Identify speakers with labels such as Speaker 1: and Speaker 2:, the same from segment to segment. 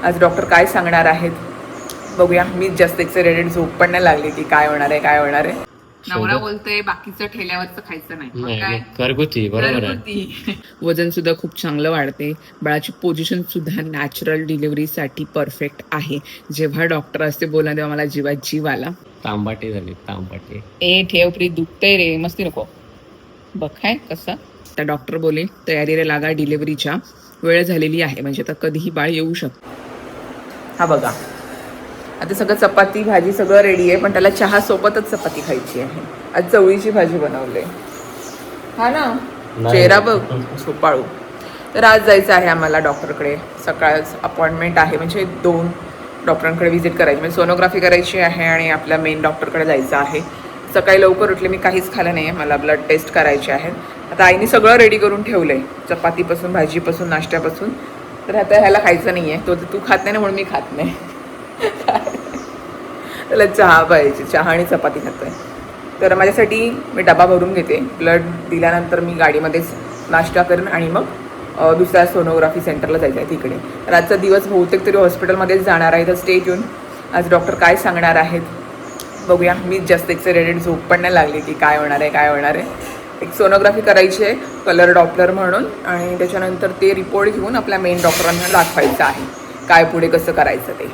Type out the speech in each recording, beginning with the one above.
Speaker 1: आज डॉक्टर काय सांगणार आहेत बघूया. मी जास्त एक्साइटेड, झोप पण नाही लागली की काय होणार आहे काय होणार आहे. नवरा बोलतोय बाकीचं ठेल्यावरचं खायचं नाही, काय
Speaker 2: घरगुती बरोबर आहे.
Speaker 1: घरगुती. वजन सुद्धा खूप चांगलं वाढते. बाळाची पोझिशन सुद्धा नॅचरल डिलिव्हरीसाठी परफेक्ट आहे. जेव्हा डॉक्टर असते बोलला तेव्हा मला जीवात जीव आला.
Speaker 2: तांबाटे झाले तांबाटे.
Speaker 1: ए ठेव प्रीत, दुखतंय रे, मस्ती नको. बघ काय कसं. त्या डॉक्टर बोले तयारीला लागा, डिलिव्हरीच्या वेळ झालेली आहे, म्हणजे आता कधीही बाळ येऊ शकतं. हा बघा, आता सगळं चपाती भाजी सगळं रेडी आहे, पण त्याला चहा सोबतच चपाती खायची आहे. आज चवळीची भाजी बनवली. हा ना, चेहरा बघ झोपाळू. तर आज जायचं आहे आम्हाला डॉक्टरकडे. सकाळच अपॉइंटमेंट आहे, म्हणजे 2 डॉक्टरांकडे व्हिजिट करायची, म्हणजे सोनोग्राफी करायची आहे आणि आपल्या मेन डॉक्टरकडे जायचं आहे. सकाळी लवकर उठले, मी काहीच खाल्लं नाही आहे, मला ब्लड टेस्ट करायचे आहेत. आता आईने सगळं रेडी करून ठेवलं आहे, चपातीपासून भाजीपासून नाश्त्यापासून. तर आता ह्याला खायचं नाही आहे, तो तू खात नाही ना म्हणून मी खात नाही. त्याला चहा पाहिजे, चहा आणि चपाती खातो आहे. तर माझ्यासाठी मी डबा भरून घेते. ब्लड दिल्यानंतर मी गाडीमध्येच नाश्ता करेन आणि मग दुसऱ्या सोनोग्राफी सेंटरला जायचं आहे तिकडे. तर आजचा दिवस बहुतेक तरी हॉस्पिटलमध्येच जाणार आहे. तर स्टे ट्यून. आज डॉक्टर काय सांगणार आहेत बघूया. मी जास्त एक्साइटेड, झोप पण नाही लागली की काय होणार आहे काय होणार आहे. एक सोनोग्राफी करायची आहे, कलर डॉपलर म्हणून, आणि त्याच्यानंतर ते रिपोर्ट घेऊन आपल्या मेन डॉक्टरांना दाखवायचं आहे काय पुढे कसं करायचं ते.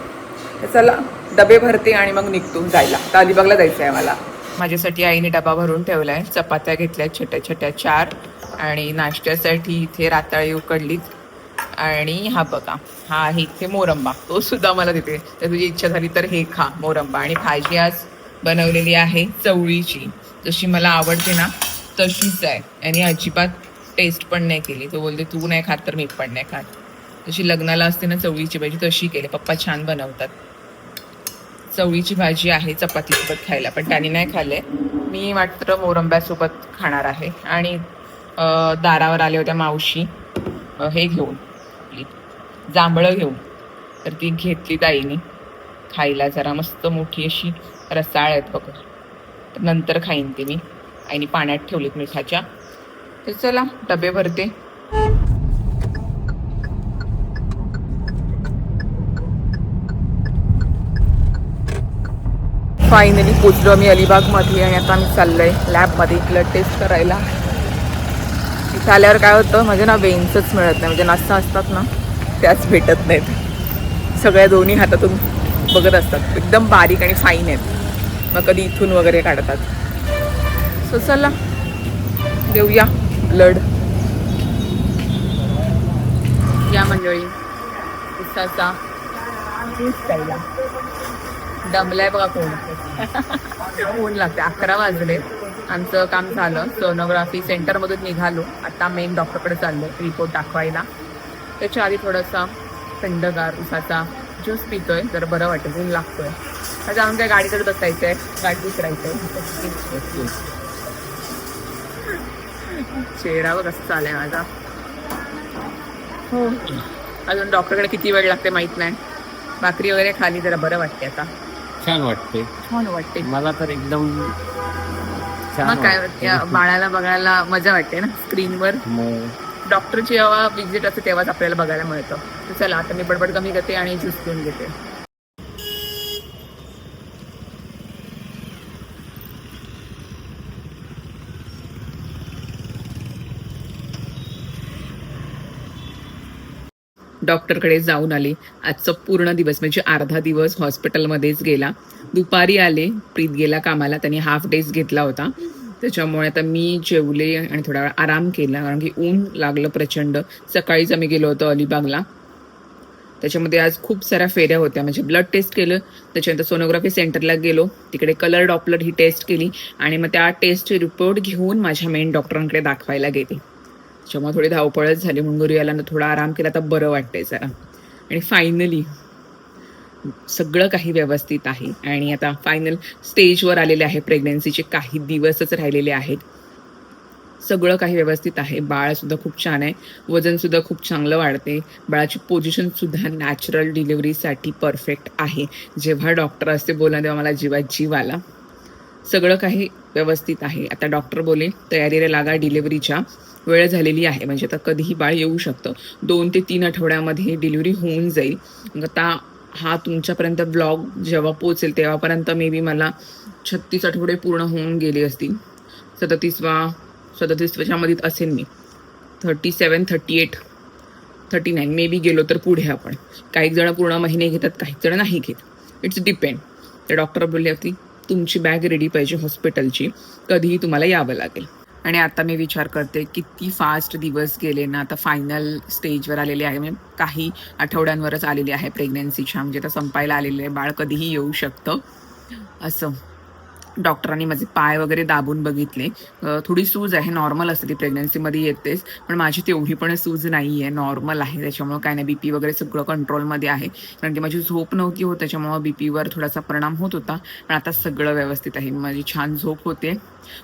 Speaker 1: तर चला डबे भरते आणि मग निघतो जायला. तर अलिबागला जायचं आहे मला. माझ्यासाठी आईने डबा भरून ठेवला आहे. चपात्या घेतल्या छोट्या छोट्या 4, आणि नाश्त्यासाठी इथे राताळी उकडलीत. आणि हा बघा, हा आहे इथे मोरंबा, तो सुद्धा मला देते. तर तुझी इच्छा झाली तर हे खा मोरंबा. आणि भाजी आज बनवलेली आहे चवळीची, जशी मला आवडते ना तशीच आहे. आणि अजिबात टेस्ट पण नाही केली. तो बोलते तू नाही खात तर मी पण नाही खात. जशी लग्नाला असते ना चवळीची भाजी तशी केली. पप्पा छान बनवतात. चवळीची भाजी आहे चपातीसोबत खायला, पण त्यांनी नाही खाल्ले. मी मात्र मोरंब्यासोबत खाणार आहे. आणि दारावर आले होत्या मावशी हे घेऊन, जांभळं घेऊन. तर ती घेतली ताईने खायला. जरा मस्त मोठी अशी रसाळ आहेत बघ. तर नंतर खाईन ती मी. आईने पाण्यात ठेवलीत मिठाच्या. तर चला डबे भरते. फायनली पोचलो आम्ही अलिबागमध्ये, आणि आता आम्ही चाललोय लॅबमध्ये ब्लड टेस्ट करायला. इथं आल्यावर काय होतं, माझे ना वेन्सच मिळत नाही, म्हणजे नसा असतात ना त्याच भेटत नाहीत. सगळ्या दोन्ही हातातून बघत असतात, एकदम बारीक आणि फाईन आहेत. मग कधी इथून वगैरे काढतात. सो चला देऊया ब्लड. या मंडळी उसाचा ज्यूस प्यायला. दमलाय बघा कोण. ऊन लागते. 11 वाजले. आमचं काम झालं. सोनोग्राफी सेंटरमधून निघालो. आता मेन डॉक्टरकडे चाललो रिपोर्ट दाखवायला. त्याच्या आधी थोडासा थंडगार उसाचा ज्यूस पितोय, जर बरं वाटेल. ऊन लागतोय. आता जाऊन काय गाडीकडे बसायचंय, गाडी उतरायचंय. चेहरा बघ कसं चाललाय माझा. हो, अजून डॉक्टरकडे किती वेळ लागते माहित नाही. भाकरी वगैरे खाली जरा बरं वाटते आता.
Speaker 2: छान वाटते.
Speaker 1: छान वाटते
Speaker 2: मला तर एकदम
Speaker 1: मग काय वाटते. बाळाला बघायला मजा वाटते ना स्क्रीनवर. डॉक्टरची जेव्हा विजिट असते तेव्हाच आपल्याला बघायला मिळतं. तर चला आता मी बडबड कमी करते आणि ज्यूस पिऊन घेते. डॉक्टरकडे जाऊन आले. आजचा पूर्ण दिवस म्हणजे अर्धा दिवस हॉस्पिटलमध्येच गेला. दुपारी आले, प्रीत गेला कामाला, त्यांनी हाफ डेज घेतला होता. त्याच्यामुळे आता मी जेवले आणि थोडा वेळ आराम केला, कारण की ऊन लागलं प्रचंड. सकाळीच आम्ही गेलो होतो अलिबागला. त्याच्यामध्ये आज खूप साऱ्या फेऱ्या होत्या, म्हणजे ब्लड टेस्ट केलं, त्याच्यानंतर सोनोग्राफी सेंटरला गेलो, तिकडे कलर डॉपलर ही टेस्ट केली, आणि मग त्या टेस्टचे रिपोर्ट घेऊन माझ्या मेन डॉक्टरांकडे दाखवायला गेले. त्याच्यामुळे थोडी धावपळच झाली. म्हणून घरी आल्यानं थोडा आराम केला, तर बरं वाटतंय जरा. आणि फायनली सगळं काही व्यवस्थित आहे. आणि आता फायनल स्टेजवर आलेले आहे. प्रेग्नन्सीचे काही दिवसच राहिलेले आहेत. सगळं काही व्यवस्थित आहे. बाळसुद्धा खूप छान आहे. वजनसुद्धा खूप चांगलं वाढते. बाळाची पोझिशनसुद्धा नॅचरल डिलिव्हरीसाठी परफेक्ट आहे. जेव्हा डॉक्टर असते बोलला तेव्हा मला जीवात जीव आला. सगळं काही व्यवस्थित आहे. आता डॉक्टर बोले तयारीला लागा, डिलिव्हरीच्या वेळ झालेली आहे, म्हणजे आता कधीही बाळ येऊ शकतं. 2 ते 3 आठवड्यामध्ये डिलिव्हरी होऊन जाईल. मग आता हा तुमच्यापर्यंत ब्लॉग जेव्हा पोचेल तेव्हापर्यंत मे बी मला 36 आठवडे पूर्ण होऊन गेले असतील. 37व्या मध्ये असेल मी. 37, 38, 39 मे बी गेलो तर पुढे आपण. काही जण पूर्ण महिने घेतात, काही जण नाही घेत. It's depend. तर डॉक्टर बोलले होती तुमची बॅग रेडी पाहिजे हॉस्पिटलची, कधीही तुम्हाला यावं लागेल. आणि आता मी विचार करते किती फास्ट दिवस गेले ना. आता फायनल स्टेजवर आलेले आहे, म्हणजे काही आठवड्यांवरच आलेली आहे प्रेग्नन्सीच्या, म्हणजे आता संपायला आलेले आहे. बाळ कधीही येऊ शकतं असं. डॉक्टरांनी माझे पाय वगैरे दाबून बघितले. थोडी सूज आहे, नॉर्मल असते ती प्रेग्नन्सीमध्ये येतेच, पण माझी तेवढी पण सूज नाही आहे, नॉर्मल आहे. त्याच्यामुळं काय नाही, BP वगैरे सगळं कंट्रोलमध्ये आहे. कारण की माझी झोप नव्हती होत, त्याच्यामुळं BPवर थोडासा परिणाम होत होता. पण आता सगळं व्यवस्थित आहे. माझी छान झोप होते,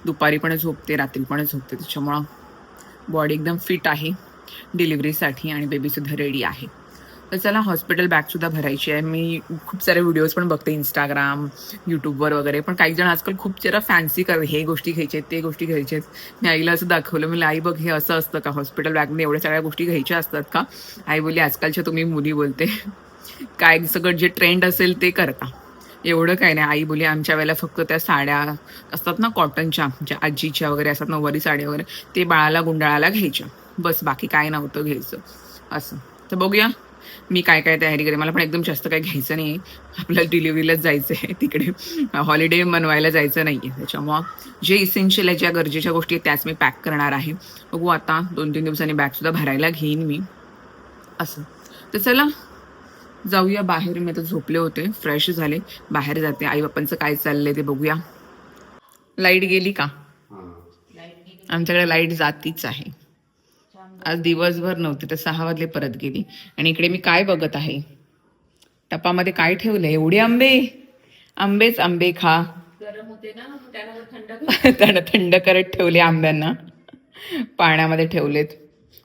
Speaker 1: दुपारी पण झोपते, रात्री पण झोपते. त्याच्यामुळं बॉडी एकदम फिट आहे डिलिव्हरीसाठी आणि बेबीसुद्धा रेडी आहे. तर चला, हॉस्पिटल बॅगसुद्धा भरायची आहे. मी खूप सारे व्हिडिओज पण बघते इंस्टाग्राम, यूट्यूबवर वगैरे. पण काही जण आजकाल खूप जरा फॅन्सी हे गोष्टी घ्यायच्या आहेत, ते गोष्टी घ्यायच्या आहेत. मी आईला असं दाखवलं, मी आई बघ हे असं असतं का, हॉस्पिटल बॅगने एवढ्या सगळ्या गोष्टी घ्यायच्या असतात का. आई बोलली आजकालच्या तुम्ही मुली बोलते काय सगळं जे ट्रेंड असेल ते करता, एवढं काय नाही. आई बोली आमच्या वेळेला फक्त त्या साड्या असतात ना कॉटनच्या, ज्या आजीच्या वगैरे असतात, नऊवारी साड्या वगैरे, ते बाळाला गुंडाळाला घ्यायच्या, बस बाकी काय नव्हतं घ्यायचं असं. तर बघूया मी काय काय तयारी करेन. मला पण एकदम जास्त काही घ्यायचं नाही, आपल्याला डिलिव्हरीलाच जायचं आहे, तिकडे हॉलिडे मनवायला जायचं नाही आहे. त्याच्यामुळं जे इसेन्शियल आहे, ज्या गरजेच्या गोष्टी आहेत त्याच मी पॅक करणार आहे. बघू आता 2-3 दिवसांनी बॅगसुद्धा भरायला घेईन मी असं. तर चला जाऊया बाहेर. मी आता झोपले होते, फ्रेश झाले, बाहेर जाते. आई बाप्पांचं काय चाललंय ते बघूया. लाईट गेली का? आमच्याकडे लाईट जातीच आहे. आज दिवसभर नव्हती, तर 6 वाजले परत गेली. आणि इकडे मी काय बघत आहे, टपामध्ये काय ठेवलंय, एवढे आंबेच आंबे खा. गरम होते ना, त्याला थंड करत ठेवले आंब्यांना, पाण्यामध्ये ठेवलेत.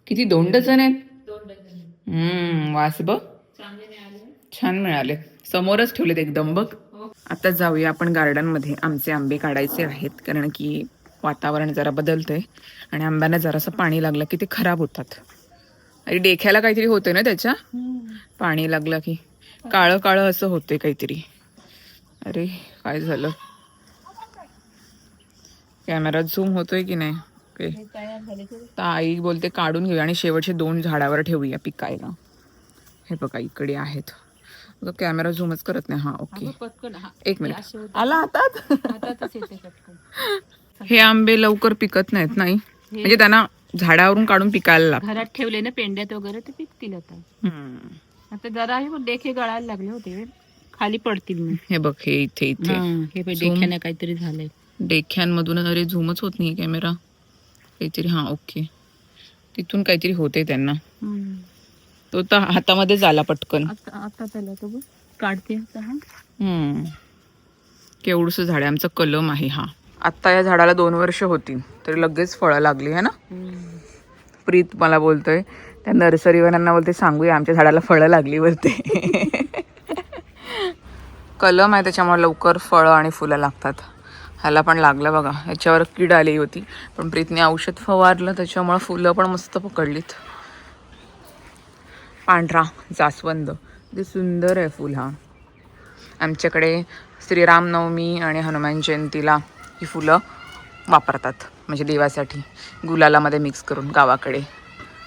Speaker 1: किती 2 डझन आहेत? 2 डझन. वास बघ, छान मिळाले, समोरच ठेवलेत एकदम बघ. आता जाऊया आपण गार्डनमध्ये. आमचे आंबे काढायचे आहेत, कारण की वातावरण जरा बदलतंय आणि आंब्यांना जरासं पाणी लागलं की ते खराब होतात. आणि डेख्याला काहीतरी होते ना त्याच्या, पाणी लागलं की काळं काळं असं होते काहीतरी. अरे काय झालं, कॅमेरा झूम होतोय की नाही? ओके, तर आई बोलते काढून घेऊया आणि शेवटचे 2 झाडावर ठेवूया पिकायला. हे बघा इकडे आहेत, कॅमेरा झूमच करत नाही. हा ओके, एक मिनिट आला हातात. हे आंबे लवकर पिकत नाहीत, नाही म्हणजे त्यांना झाडावरून काढून पिकायला लागतं.
Speaker 3: घरात ठेवले ना पेंड्यात वगैरे ते पिकतील आता. आता जरा हे डेखे गळायला लागले होते, खाली पडतील ना.
Speaker 1: हे बघ हे इथे
Speaker 3: हे डेख्याने काहीतरी झालंय.
Speaker 1: डेख्यांमधून अरे झूमच होत नाही कॅमेरा काहीतरी. हा ओके, तिथून काहीतरी होते त्यांना. तो तर हातामध्ये झाला पटकन.
Speaker 3: आता त्याला तो काढते आता.
Speaker 1: केवढस झाड आहे, आमचं कलम आहे हा. आता या झाडाला 2 वर्ष होती तरी लगेच फळं लागली है ना. प्रीत मला बोलतोय त्या नर्सरीवाल्यांना, बोलते सांगूया आमच्या झाडाला फळं लागली बोलते. कलम आहे त्याच्यामुळे लवकर फळं आणि फुलं लागतात. ह्याला पण लागलं बघा, ह्याच्यावर कीड आली होती, पण प्रीतने औषध फवारलं त्याच्यामुळे फुलं पण मस्त पकडलीत. पांढरा जास्वंद, ते सुंदर आहे फुल. हा आमच्याकडे श्रीरामनवमी आणि हनुमान जयंतीला ही फुलं वापरतात, म्हणजे देवासाठी गुलालामध्ये मिक्स करून गावाकडे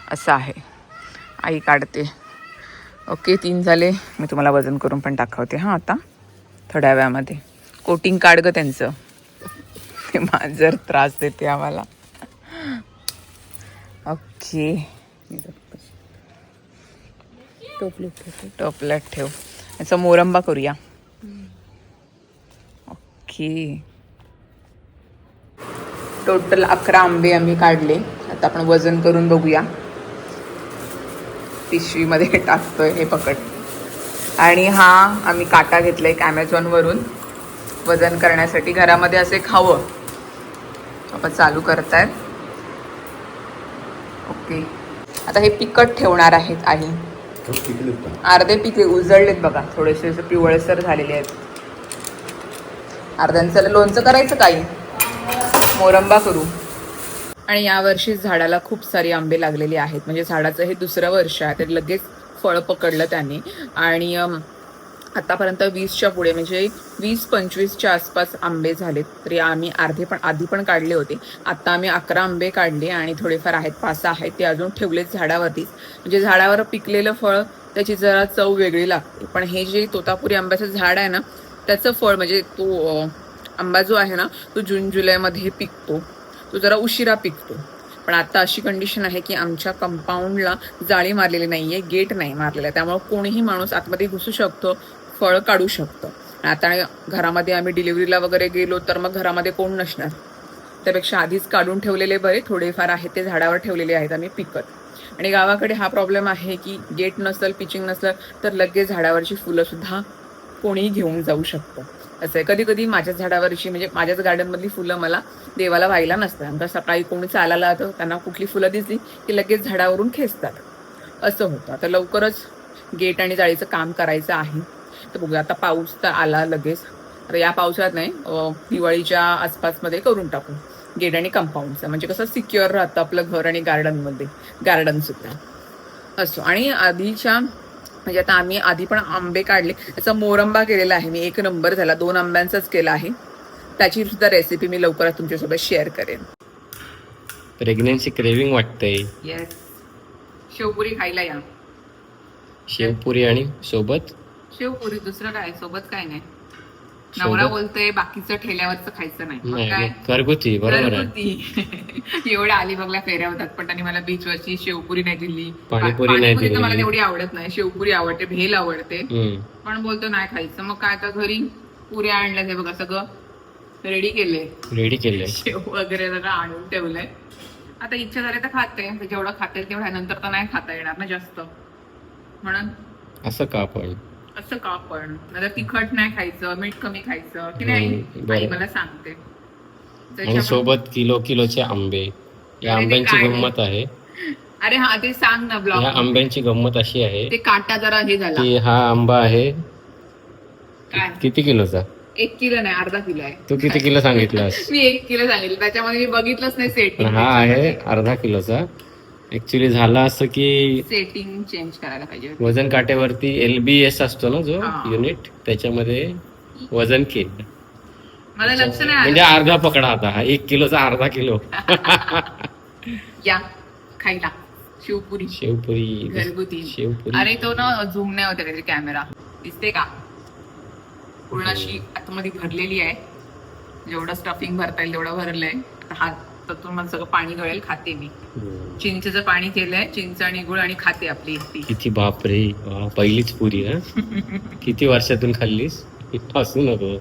Speaker 1: असं आहे. आई काढते. ओके 3 झाले, मी तुम्हाला वजन करून पण दाखवते. हां आता थोड्या वेळामध्ये. कोटिंग काढ ग त्यांचं, ते मांजर त्रास देते आम्हाला. ओके टोपल्यात ठेव. याचा मोरंबा करूया. ओके, टोटल 11 आंबे आम्ही काढले. आता आपण वजन करून बघूया. पिशवीमध्ये टाकतोय, हे पकड. आणि हा आम्ही काटा घेतलाय एक ॲमेझॉनवरून वजन करण्यासाठी. घरामध्ये असे खावं आपण चालू करतायत. ओके, आता हे पिकट ठेवणार आहेत आई. अर्धे पिकले, उजळलेत बघा, थोडेसे पिवळसर झालेले आहेत. अर्ध्यांचं लोणचं करायचं काही, मोरंबा करू. आणि यावर्षी झाडाला खूप सारी आंबे लागलेली आहेत. म्हणजे झाडाचं हे दुसरं वर्ष आहे, तर लगेच फळ पकडलं त्यांनी. आणि आतापर्यंत 20च्या पुढे म्हणजे 20-25च्या आसपास आंबे झालेत. तरी आम्ही अर्धे पण आधी पण काढले होते. आता आम्ही 11 आंबे काढले आणि थोडेफार आहेत, 5-6 आहेत ते अजून ठेवलेत झाडावरतीच. म्हणजे झाडावर पिकलेलं फळ त्याची जरा चव वेगळी लागते. पण हे जे तोतापुरी आंब्याचं झाड आहे ना, त्याचं फळ म्हणजे तो आंबा जो आहे ना, तो जून-जुलैमध्ये पिकतो. तो जरा उशिरा पिकतो. पण आता अशी कंडिशन आहे की आमच्या कंपाऊंडला जाळी मारलेली नाहीये, गेट नाही मारलेला आहे. त्यामुळे कोणीही माणूस आतमध्ये घुसू शकतो, फळ काढू शकतो. आता घरामध्ये आम्ही डिलिव्हरीला वगैरे गेलो तर मग घरामध्ये कोण नसणार, त्यापेक्षा आधीच काढून ठेवलेले बरे. थोडेफार आहेत ते झाडावर ठेवलेले आहेत आम्ही पिकत. आणि गावाकडे हा प्रॉब्लेम आहे की गेट नसेल, पिचिंग नसेल तर लगेच झाडावरची फुलं सुद्धा कोणीही घेऊन जाऊ शकतं. असं आहे. कधी कधी माझ्याच झाडावरची म्हणजे माझ्याच गार्डनमधली फुलं मला देवाला व्हायला नसतात. तर सकाळी कोणी चालायला आलं त्यांना कुठली फुलं दिसली की लगेच झाडावरून खेचतात. असं होतं. आता लवकरच गेट आणि जाळीचं काम करायचं आहे. तर बघूया, आता पाऊस तर आला लगेच. तर या पावसाळ्यात नाही, दिवाळीच्या आसपासमध्ये करून टाकू गेट आणि कंपाऊंडचं. म्हणजे कसं सिक्युअर राहतं आपलं घर आणि गार्डन सुद्धा असो. आणि आधीच्या म्हणजे आता आम्ही आधी पण आंबे काढले, त्याचा मोरंबा केलेला आहे मी, 1 नंबर झाला. 2 आंब्यांचाच केला आहे. त्याची सुद्धा रेसिपी मी लवकरच तुमच्यासोबत शेअर करेन.
Speaker 2: प्रेग्नेन्सी क्रेविंग वाटतंय.
Speaker 1: येस, शेवपुरी खायला या.
Speaker 2: शेवपुरी आणि सोबत
Speaker 1: शेवपुरी, दुसरं काय सोबत काय नाही. नवरा बोलतोय बाकीचं ठेल्यावरचं खायचं नाही. मग काय,
Speaker 2: घरगुती. बरोबर आहे.
Speaker 1: घरगुती. एवढ्या अलिबागला फेऱ्या होतात पण त्यांनी मला बीचवरची शेवपुरी नाही दिली.
Speaker 2: पाणीपुरी नाही दिली.
Speaker 1: तर मला तेवढी आवडत नाही. शेवपुरी आवडते, भेल आवडते, पण बोलतो नाही खायचं. मग काय, आता घरी पुऱ्या आणल्या ते बघा, सगळं रेडी केले, शेव वगैरे सगळं आणून ठेवलंय. आता इच्छा झाली तर खाते, जेवढं खाते तेवढ्या नंतर तर नाही खाता येणार ना जास्त, म्हणून
Speaker 2: असं का पण
Speaker 1: मला तिखट नाही खायचं, मीठ कमी खायचं की नाही, आई मला सांगते.
Speaker 2: आणि सोबत किलोचे आंबे. या आंब्यांची गंमत आहे.
Speaker 1: अरे हा, ते सांग ना ब्लॉग.
Speaker 2: या आंब्यांची गंमत अशी आहे,
Speaker 1: ते काटा जरा हे झाला
Speaker 2: की हा आंबा आहे
Speaker 1: काय,
Speaker 2: किती किलोचा?
Speaker 1: 1 किलो नाही, अर्धा किलो आहे.
Speaker 2: तू किती किलो सांगितलास?
Speaker 1: मी 1 किलो सांगितलं, त्याच्यामध्ये मी बघितलंच नाही सेटिंग.
Speaker 2: हा आहे अर्धा किलोचा. ऍक्च्युली झालं असं की
Speaker 1: सेटिंग चेंज करायला पाहिजे.
Speaker 2: वजन काट्यावरती LBS असतो ना जो युनिट, त्याच्यामध्ये वजन केलं.
Speaker 1: मला लक्ष नाही
Speaker 2: म्हणजे अर्धा पकडा आता, 1 किलोचा अर्धा किलो.
Speaker 1: या खायला शेवपुरी घरगुती. अरे तो ना झूम नाही होते त्याची, कॅमेरा दिसते का, पूर्ण अशी आतमध्ये भरलेली आहे. जेवढं स्टफिंग भरता येईल तेवढं भरलंय. हात तर मला सगळं पाणी गळेल. खाते मी, चिंचेचं पाणी केलंय, चिंच आणि गुळ, आणि खाते आपली एकटी.
Speaker 2: किती बापरे, पहिलीच पुरी ना. किती वर्षातून खाल्लीस? असू नको.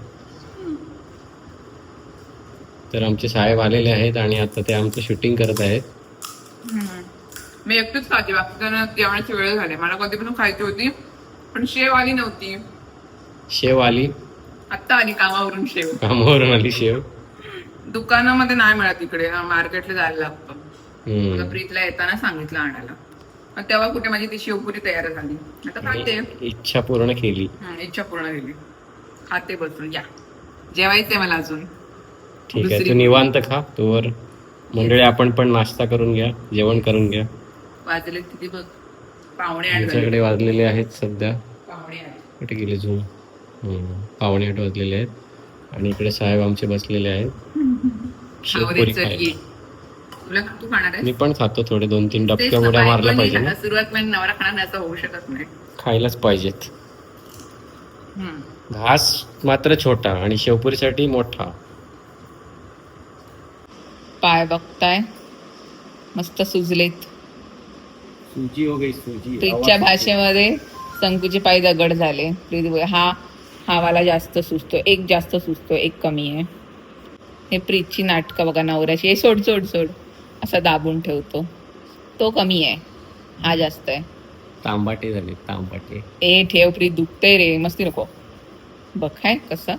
Speaker 2: तर आमचे साहेब आलेले आहेत आणि आता ते आमचं शूटिंग करत आहेत.
Speaker 1: मी एकटीच खाते, बाकीच्या जेवणाची वेळ झाली. मला कधीपासून खायची होती पण शेव आली नव्हती.
Speaker 2: शेव आली
Speaker 1: आता आली, कामावरून शेव.
Speaker 2: कामावरून आली शेव.
Speaker 1: दुकानामध्ये नाही मिळत, इकडे मार्केटला जायला लागतं. प्रीतला येताना सांगितलं आणायला, तेव्हा कुठे माझी ती शेवपुरी तयार झाली. आता खाते.
Speaker 2: इच्छा पूर्ण केली.
Speaker 1: इच्छा पूर्ण केली. खाते बसून. या, जेवायचंय मला अजून.
Speaker 2: ठीक आहे, तू निवांत खा. तोवर मंडळी आपण पण नाश्ता करून घ्या, जेवण करून घ्या.
Speaker 1: वाजले किती बघ, 7:45
Speaker 2: आमच्याकडे वाजलेले आहेत सध्या.
Speaker 1: 7:45
Speaker 2: कुठे गेले झूम? 7:45 वाजलेले आहेत आणि इकडे साहेब आमचे बसलेले आहेत. शेवपुरी खायला.
Speaker 1: तू खाणार आहे?
Speaker 2: मी पण खातो. थोडे 2-3 डबक्या उड्या मारल्या पाहिजे ना.
Speaker 1: सुरुवात मध्ये नवरा खाणार असं होऊ शकत नाही.
Speaker 2: खायलाच पाहिजेत. घास मात्र छोटा आणि शेवपुरीसाठी मोठा. पाय
Speaker 1: बघताय मस्त सुजलेत.
Speaker 2: सुजी हो गई सुजी.
Speaker 1: प्रीतच्या भाषेमध्ये संकुची पाय दगड झाले. प्रीत हा वाला जास्त सुचतो, एक जास्त सुचतो, एक कमी आहे. हे प्रीतची नाटकं बघा, नवऱ्याची हे सोड सोड सोड असा दाबून ठेवतो, तो कमी आहे, हा जास्त आहे.
Speaker 2: तांबाटे झाले तांबाटे.
Speaker 1: ठेव प्रीत, दुखतंय रे, मस्ती नको. बघ काय कसं